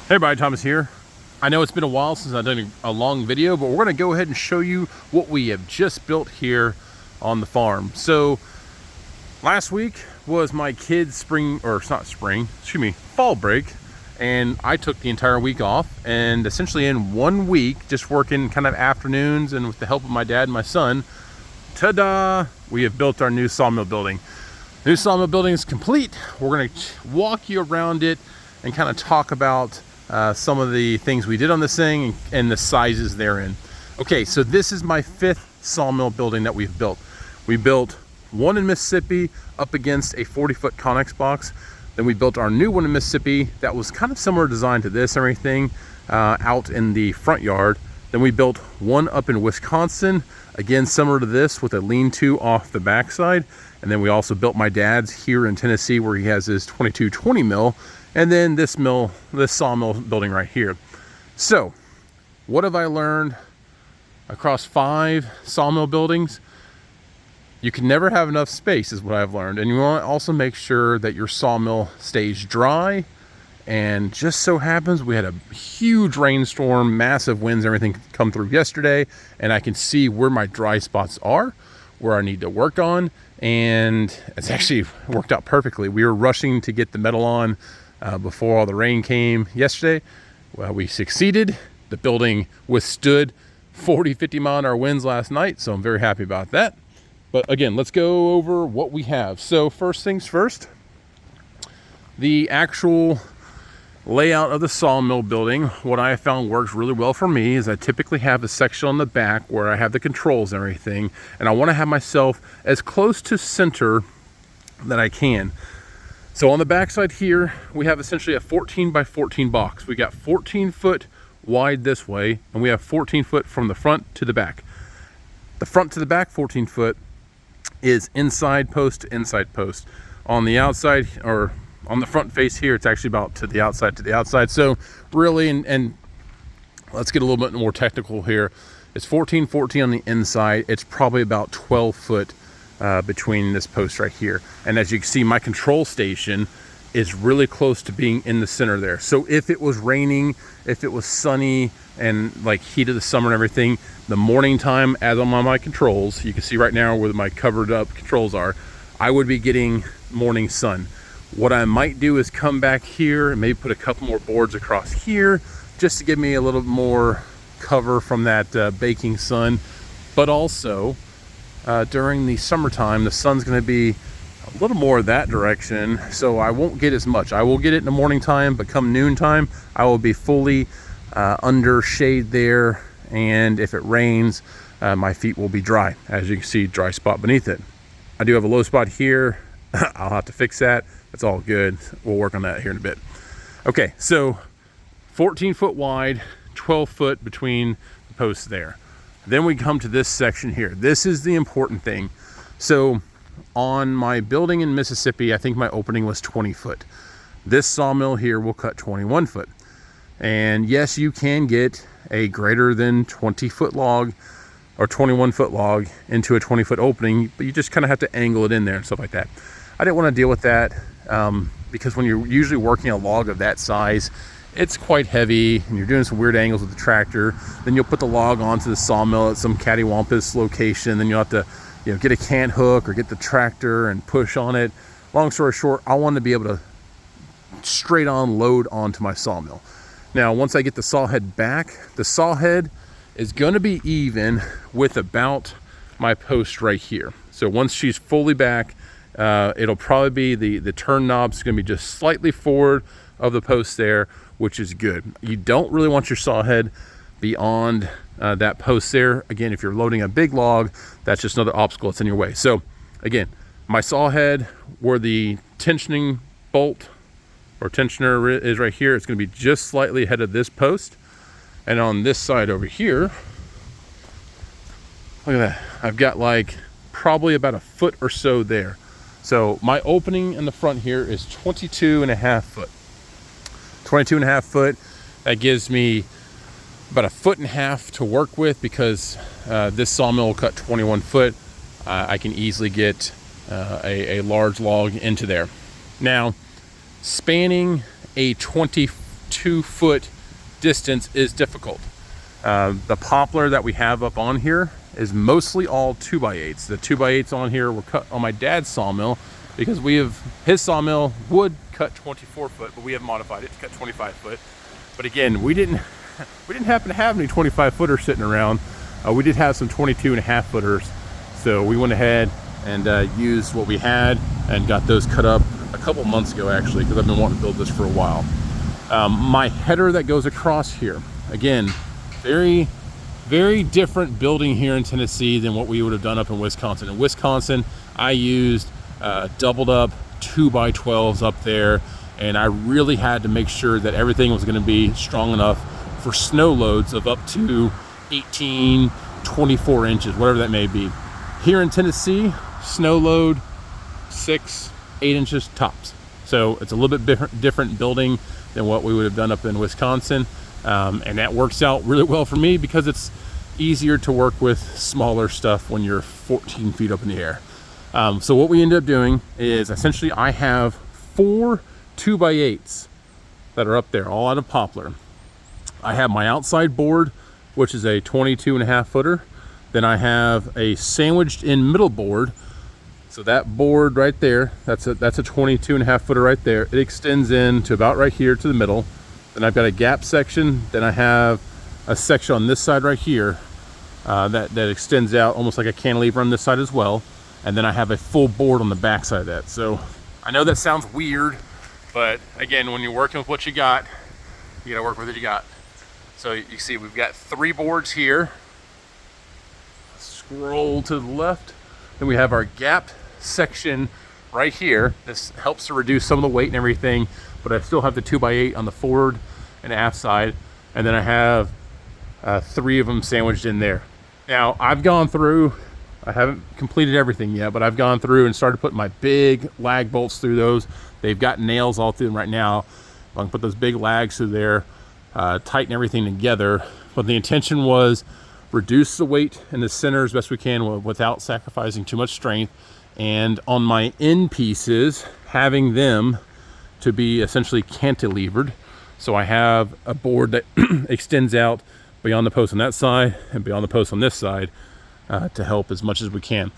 Hey everybody, Thomas here. I know it's been a while since I've done a long video, but we're going to go ahead and show you what we have just built here on the farm. So last week was my kids' fall break, and I took the entire week off, and essentially in 1 week, just working kind of afternoons and with the help of my dad and my son, ta-da, we have built our new sawmill building. The new sawmill building is complete. We're going to walk you around it and kind of talk about some of the things we did on this thing and the sizes therein. Okay, so this is my 5th sawmill building that we've built. We built one in Mississippi up against a 40-foot conex box. Then we built our new one in Mississippi that was kind of similar design to this and everything out in the front yard. Then we built one up in Wisconsin, again similar to this with a lean-to off the backside. And then we also built my dad's here in Tennessee where he has his 2220 mill. And then this sawmill building right here. So what have I learned across 5 sawmill buildings? You can never have enough space is what I've learned. And you want to also make sure that your sawmill stays dry. And just so happens we had a huge rainstorm, massive winds, everything come through yesterday. And I can see where my dry spots are, where I need to work on. And it's actually worked out perfectly. We were rushing to get the metal on before all the rain came yesterday. Well, we succeeded. The building withstood 40-50 mile an hour winds last night, so I'm very happy about that. But again, let's go over what we have. So first things first, the actual layout of the sawmill building, what I have found works really well for me is I typically have a section on the back where I have the controls and everything, and I want to have myself as close to center that I can. So on the back side here, we have essentially a 14 by 14 box. We got 14 foot wide this way, and we have 14 foot from the front to the back. The front to the back 14 foot is inside post to inside post. On the outside, or on the front face here, it's actually about to the outside. So really, and let's get a little bit more technical here. It's 14 on the inside. It's probably about 12 foot between this post right here. And as you can see, my control station is really close to being in the center there. So if it was raining, if it was sunny and like heat of the summer and everything, the morning time as I'm on my controls, you can see right now where my covered up controls are, I would be getting morning sun. What I might do is come back here and maybe put a couple more boards across here just to give me a little more cover from that baking sun. But also during the summertime, the sun's going to be a little more that direction, so I won't get as much. I will get it in the morning time, but come noontime, I will be fully under shade there, and if it rains, my feet will be dry. As you can see, dry spot beneath it. I do have a low spot here. I'll have to fix that. That's all good. We'll work on that here in a bit. Okay, so 14 foot wide, 12 foot between the posts there. Then we come to this section here. This is the important thing. So on my building in Mississippi, I think my opening was 20 foot. This sawmill here will cut 21 foot. And yes, you can get a greater than 20 foot log or 21 foot log into a 20 foot opening, but you just kind of have to angle it in there and stuff like that. I didn't want to deal with that because when you're usually working a log of that size, it's quite heavy and you're doing some weird angles with the tractor. Then you'll put the log onto the sawmill at some cattywampus location. Then you'll have to, get a cant hook or get the tractor and push on it. Long story short, I want to be able to straight on load onto my sawmill. Now, once I get the saw head back, the saw head is going to be even with about my post right here. So once she's fully back, it'll probably be the turn knob's going to be just slightly forward of the post there, which is good. You don't really want your saw head beyond that post there. Again, if you're loading a big log, that's just another obstacle that's in your way. So again, my saw head where the tensioning bolt or tensioner is right here, it's going to be just slightly ahead of this post. And on this side over here, look at that, I've got like probably about a foot or so there. So my opening in the front here is 22.5 foot. 22.5 foot. That gives me about a 1.5 foot to work with because this sawmill will cut 21 foot. I can easily get a large log into there. Now, spanning a 20 2-foot distance is difficult. The poplar that we have up on here is mostly all 2x8s. The 2x8s on here were cut on my dad's sawmill because his sawmill would cut 24 foot, but we have modified it to cut 25 foot. But again, we didn't happen to have any 25 footers sitting around. We did have some 22.5 footers. So we went ahead and used what we had and got those cut up a couple months ago, actually, because I've been wanting to build this for a while. My header that goes across here, again, very, very different building here in Tennessee than what we would have done up in Wisconsin. In Wisconsin, I used doubled up 2x12s up there, and I really had to make sure that everything was going to be strong enough for snow loads of up to 18, 24 inches, whatever that may be. Here in Tennessee, snow load 6, 8 inches tops. So it's a little bit different building than what we would have done up in Wisconsin. And that works out really well for me because it's easier to work with smaller stuff when you're 14 feet up in the air. So what we ended up doing is essentially I have 4 2x8s that are up there, all out of poplar. I have my outside board, which is a 22.5 footer. Then I have a sandwiched in middle board. So that board right there, that's a 22.5 footer right there. It extends in to about right here to the middle. Then I've got a gap section. Then I have a section on this side right here that extends out almost like a cantilever on this side as well. And then I have a full board on the back side of that. So I know that sounds weird, but again, when you're working with what you got, you gotta work with what you got. So you see we've got 3 boards here. Scroll to the left. Then we have our gap section right here. This helps to reduce some of the weight and everything, but I still have the 2x8 on the forward and aft side. And then I have 3 of them sandwiched in there. Now I've gone through, I haven't completed everything yet, but I've gone through and started putting my big lag bolts through those. They've got nails all through them right now. I can put those big lags through there, tighten everything together. But the intention was reduce the weight in the center as best we can without sacrificing too much strength. And on my end pieces, having them to be essentially cantilevered. So I have a board that extends out beyond the post on that side and beyond the post on this side to help as much as we can.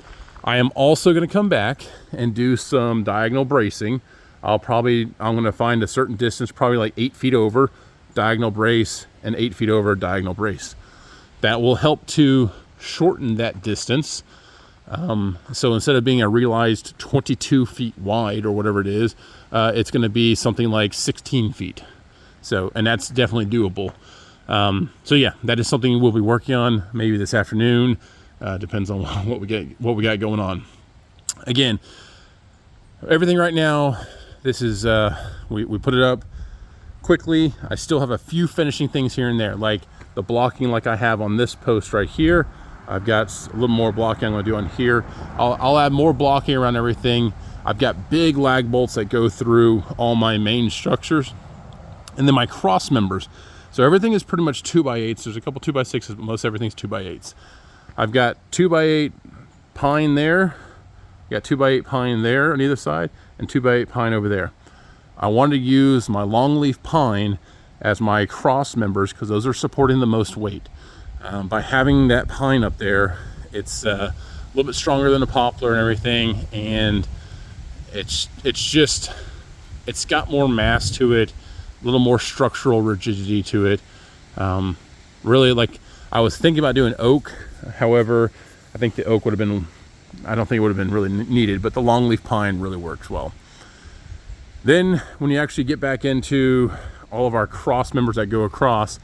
I am also going to come back and do some diagonal bracing. I'm going to find a certain distance, probably like 8 feet over diagonal brace and 8 feet over diagonal brace. That will help to shorten that distance. So instead of being a realized 22 feet wide or whatever it is, it's going to be something like 16 feet. So, and that's definitely doable. So yeah, that is something we'll be working on maybe this afternoon. Depends on what we got going on. Again, everything right now, this is, we put it up quickly. I still have a few finishing things here and there, like the blocking like I have on this post right here. I've got a little more blocking I'm going to do on here. I'll add more blocking around everything. I've got big lag bolts that go through all my main structures. And then my cross members. So everything is pretty much 2x8s. There's a couple 2x6s, but most everything's 2x8s. I've got 2x8 pine there. Got 2x8 pine there on either side and 2x8 pine over there. I wanted to use my longleaf pine as my cross members because those are supporting the most weight. By having that pine up there, it's a little bit stronger than the poplar and everything, and it's got more mass to it, a little more structural rigidity to it. Really, like, I was thinking about doing oak. However, I think the oak would have been, I don't think it would have been really needed, but the longleaf pine really works well. Then when you actually get back into all of our cross members that go across,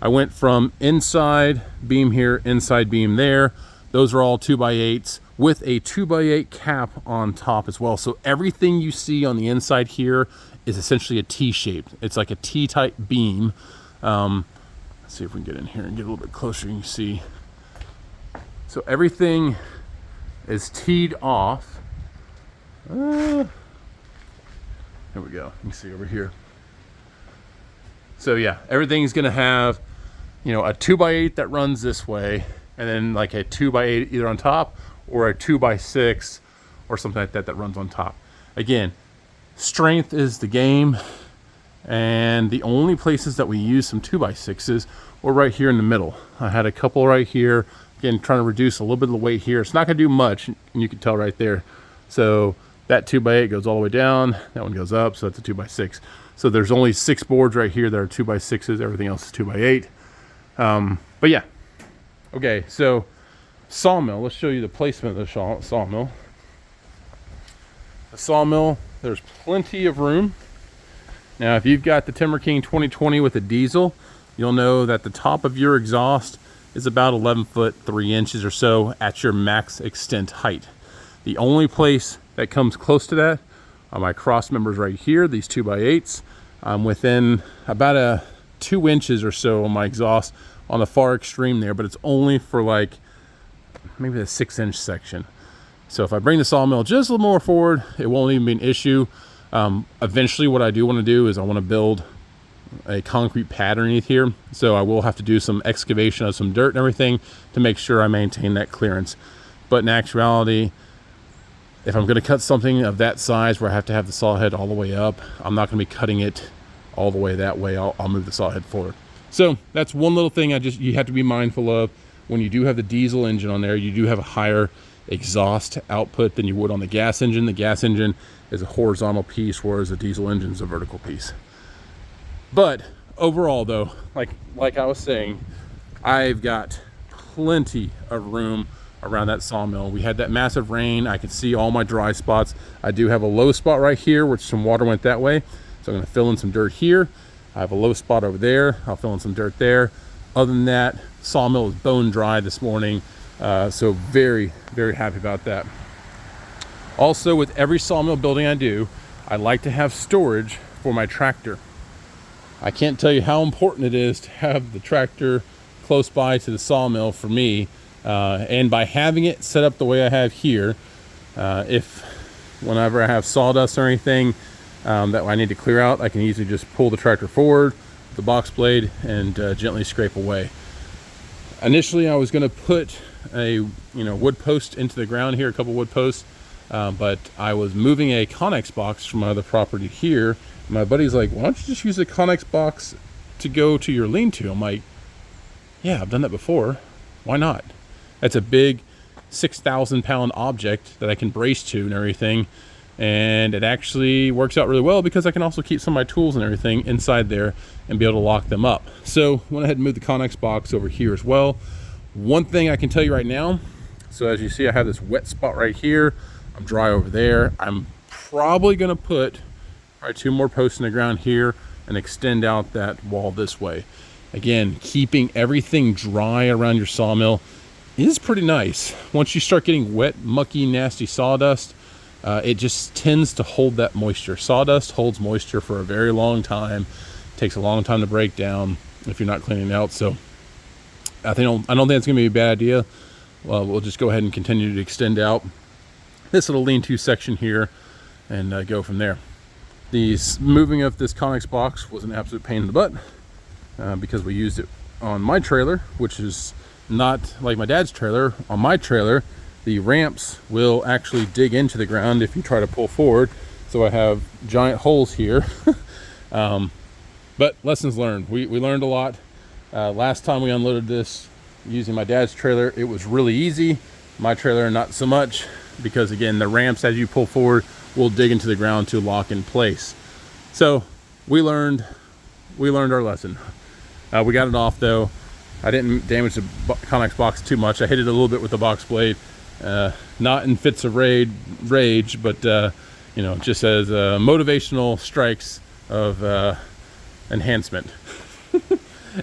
I went from inside beam here, inside beam there. Those are all 2x8s with a 2x8 cap on top as well. So everything you see on the inside here is essentially a T-shaped. It's like a T-type beam. Let's see if we can get in here and get a little bit closer. You can see. So everything is teed off. There we go. You can see over here. So yeah, everything's gonna have, you know, a 2x8 that runs this way, and then like a 2x8 either on top or a 2x6 or something like that that runs on top. Again, strength is the game, And the only places that we use some 2x6s were right here in the middle. I had a couple right here, again, trying to reduce a little bit of the weight here. It's not gonna do much, and you can tell right there. So that 2x8 goes all the way down, that one goes up, so that's a 2x6. So there's only 6 boards right here that are 2x6s, everything else is 2x8. But yeah, okay, so sawmill, let's show you the placement of the sawmill. The sawmill, there's plenty of room. Now, if you've got the Timber King 2020 with a diesel, you'll know that the top of your exhaust is about 11 foot 3 inches or so at your max extent height. The only place that comes close to that are my cross members right here, these 2x8s. I'm within about 2 inches or so on my exhaust on the far extreme there, but it's only for like maybe the 6-inch section. So if I bring the sawmill just a little more forward, it won't even be an issue. Eventually what I do want to do is I want to build a concrete pad underneath here. So I will have to do some excavation of some dirt and everything to make sure I maintain that clearance. But in actuality, if I'm going to cut something of that size where I have to have the saw head all the way up, I'm not going to be cutting it all the way that way. I'll move the saw head forward. So that's one little thing you have to be mindful of. When you do have the diesel engine on there, you do have a higher exhaust output than you would on the gas engine. The gas engine is a horizontal piece, whereas the diesel engine is a vertical piece. But overall though, like I was saying, I've got plenty of room around that sawmill. We had that massive rain. I could see all my dry spots. I do have a low spot right here, which some water went that way. So I'm gonna fill in some dirt here. I have a low spot over there. I'll fill in some dirt there. Other than that, sawmill was bone dry this morning. So very, very happy about that. Also, with every sawmill building I do, I like to have storage for my tractor. I can't tell you how important it is to have the tractor close by to the sawmill for me. And by having it set up the way I have here, if whenever I have sawdust or anything that I need to clear out, I can easily just pull the tractor forward, the box blade, and gently scrape away. Initially, I was going to put a wood post into the ground here, a couple wood posts, but I was moving a conex box from my other property here. My buddy's like, why don't you just use a conex box to go to your lean-to? I'm like, yeah, I've done that before. Why not? That's a big 6,000 pound object that I can brace to and everything. And it actually works out really well because I can also keep some of my tools and everything inside there and be able to lock them up. So went ahead and moved the conex box over here as well. One thing I can tell you right now, so as you see, I have this wet spot right here. I'm dry over there. I'm probably gonna put probably 2 more posts in the ground here and extend out that wall this way. Again, keeping everything dry around your sawmill is pretty nice. Once you start getting wet, mucky, nasty sawdust, it just tends to hold that moisture. Sawdust holds moisture for a very long time. It takes a long time to break down if you're not cleaning it out. So I don't think it's gonna be a bad idea. Well, we'll just go ahead and continue to extend out this little lean-to section here and go from there. The moving of this conex box was an absolute pain in the butt because we used it on my trailer, which is not like my dad's trailer. On my trailer, the ramps will actually dig into the ground if you try to pull forward. So I have giant holes here. But lessons learned. We learned a lot. Last time we unloaded this using my dad's trailer, it was really easy. My trailer, not so much, because again, the ramps as you pull forward will dig into the ground to lock in place. So we learned our lesson. We got it off though. I didn't damage the conex box too much. I hit it a little bit with the box blade, not in fits of rage, but just as motivational strikes of enhancement.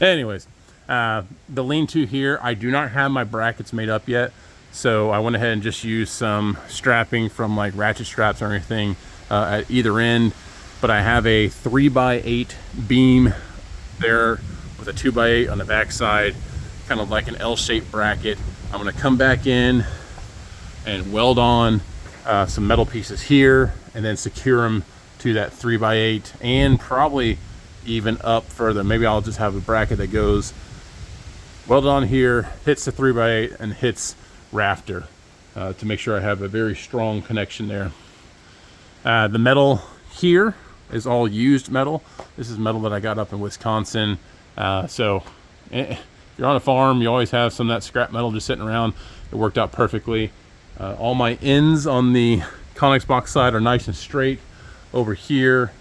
Anyways, the lean-to here, I do not have my brackets made up yet, so I went ahead and just used some strapping from like ratchet straps or anything at either end. But I have a 3x8 beam there with a 2x8 on the back side, kind of like an L-shaped bracket. I'm going to come back in and weld on some metal pieces here and then secure them to that 3x8 and probably even up further. Maybe I'll just have a bracket that goes welded on here, hits the 3x8 and hits rafter to make sure I have a very strong connection there. The metal here is all used metal. This is metal that I got up in Wisconsin. So if you're on a farm, you always have some of that scrap metal just sitting around. It worked out perfectly. All my ends on the conex box side are nice and straight. Over here,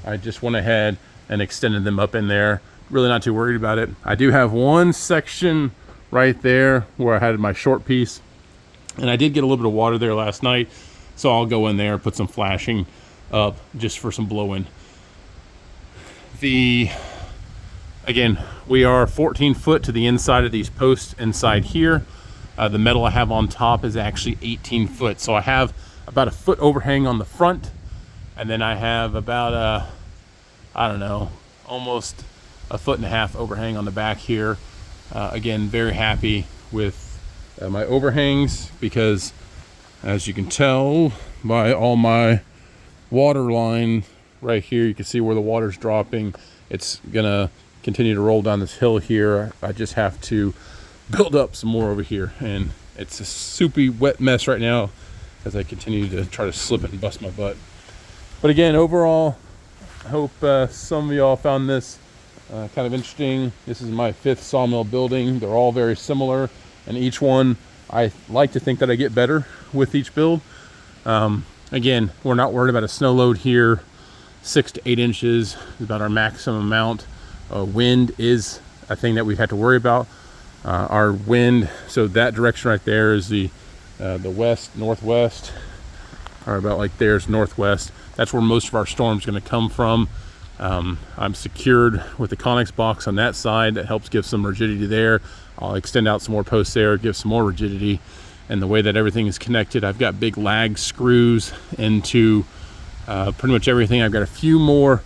I just went ahead and extended them up in there. Really not too worried about it. I do have one section right there where I had my short piece, and I did get a little bit of water there last night, so I'll go in there, put some flashing up just for some blow-in. Again, we are 14 foot to the inside of these posts inside here. The metal I have on top is actually 18 foot. So I have about a foot overhang on the front, and then I have about I don't know, almost a foot and a half overhang on the back here. Again, very happy with my overhangs, because as you can tell by all my water line right here, you can see where the water's dropping. It's gonna continue to roll down this hill here. I just have to build up some more over here, and it's a soupy wet mess right now as I continue to try to slip it and bust my butt. But again, overall, I hope some of y'all found this kind of interesting. This is my 5th sawmill building. They're all very similar, and each one I like to think that I get better with each build. Again, we're not worried about a snow load here. 6 to 8 inches is about our maximum amount. Wind is a thing that we've had to worry about. Our wind, so that direction right there is the west, northwest, or about like there's northwest. That's where most of our storm's going to come from. I'm secured with the conex box on that side. That helps give some rigidity there. I'll extend out some more posts there, give some more rigidity. And the way that everything is connected, I've got big lag screws into pretty much everything. I've got a few more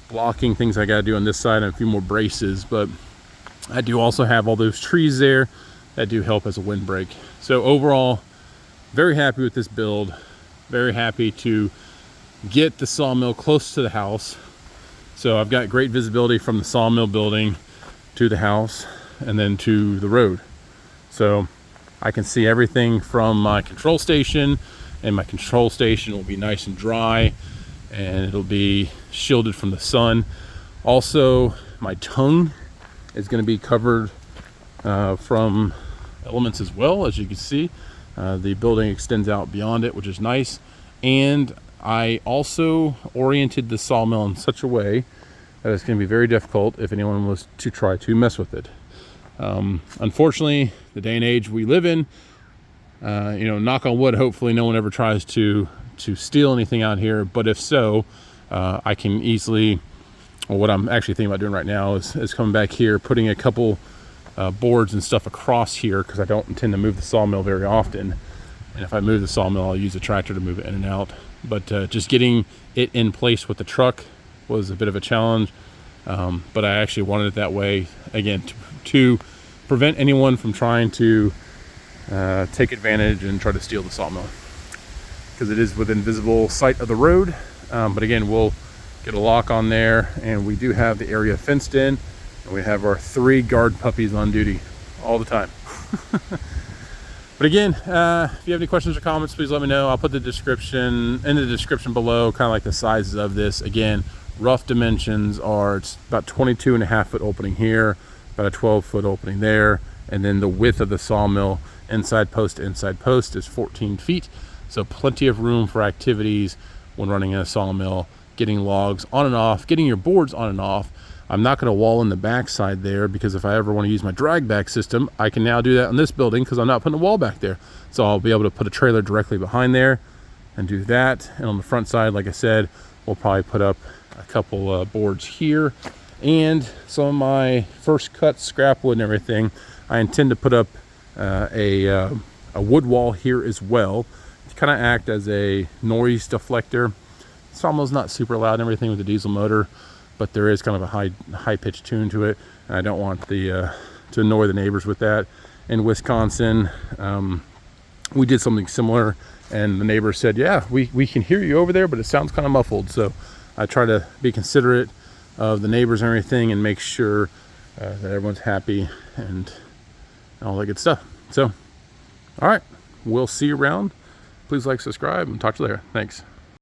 blocking things I got to do on this side and a few more braces, but I do also have all those trees there that do help as a windbreak. So overall, very happy with this build. Very happy to get the sawmill close to the house. So I've got great visibility from the sawmill building to the house and then to the road. So I can see everything from my control station, and my control station will be nice and dry, and it'll be shielded from the sun. Also, my tongue is going to be covered from elements as well. As you can see, the building extends out beyond it, which is nice. And I also oriented the sawmill in such a way that it's going to be very difficult if anyone was to try to mess with it. Unfortunately, the day and age we live in, knock on wood, hopefully no one ever tries to steal anything out here. But if so, I can easily, well, what I'm actually thinking about doing right now is coming back here, putting a couple boards and stuff across here, because I don't intend to move the sawmill very often. And if I move the sawmill, I'll use a tractor to move it in and out. But just getting it in place with the truck was a bit of a challenge. But I actually wanted it that way, again, to prevent anyone from trying to take advantage and try to steal the sawmill, because it is within visible sight of the road. But again, we'll get a lock on there, and we do have the area fenced in, and we have our 3 guard puppies on duty all the time. But again, if you have any questions or comments, please let me know. I'll put the description in the description below, kind of like the sizes of this. Again, rough dimensions are, it's about 22.5 foot opening here, about a 12 foot opening there, and then the width of the sawmill inside post to inside post is 14 feet. So plenty of room for activities when running in a sawmill, getting logs on and off, getting your boards on and off. I'm not going to wall in the backside there, because if I ever want to use my drag back system, I can now do that on this building because I'm not putting a wall back there. So I'll be able to put a trailer directly behind there and do that. And on the front side, like I said, we'll probably put up a couple boards here, and some of my first cut scrap wood and everything. I intend to put up a wood wall here as well, to kind of act as a noise deflector. Sawmill's not super loud and everything with the diesel motor, but there is kind of a high pitched tune to it, and I don't want to annoy the neighbors with that. In Wisconsin, we did something similar, and the neighbor said, yeah, we can hear you over there, but it sounds kind of muffled. So I try to be considerate of the neighbors and everything, and make sure that everyone's happy and all that good stuff. So, all right, we'll see you around. Please like, subscribe, and talk to you later. Thanks.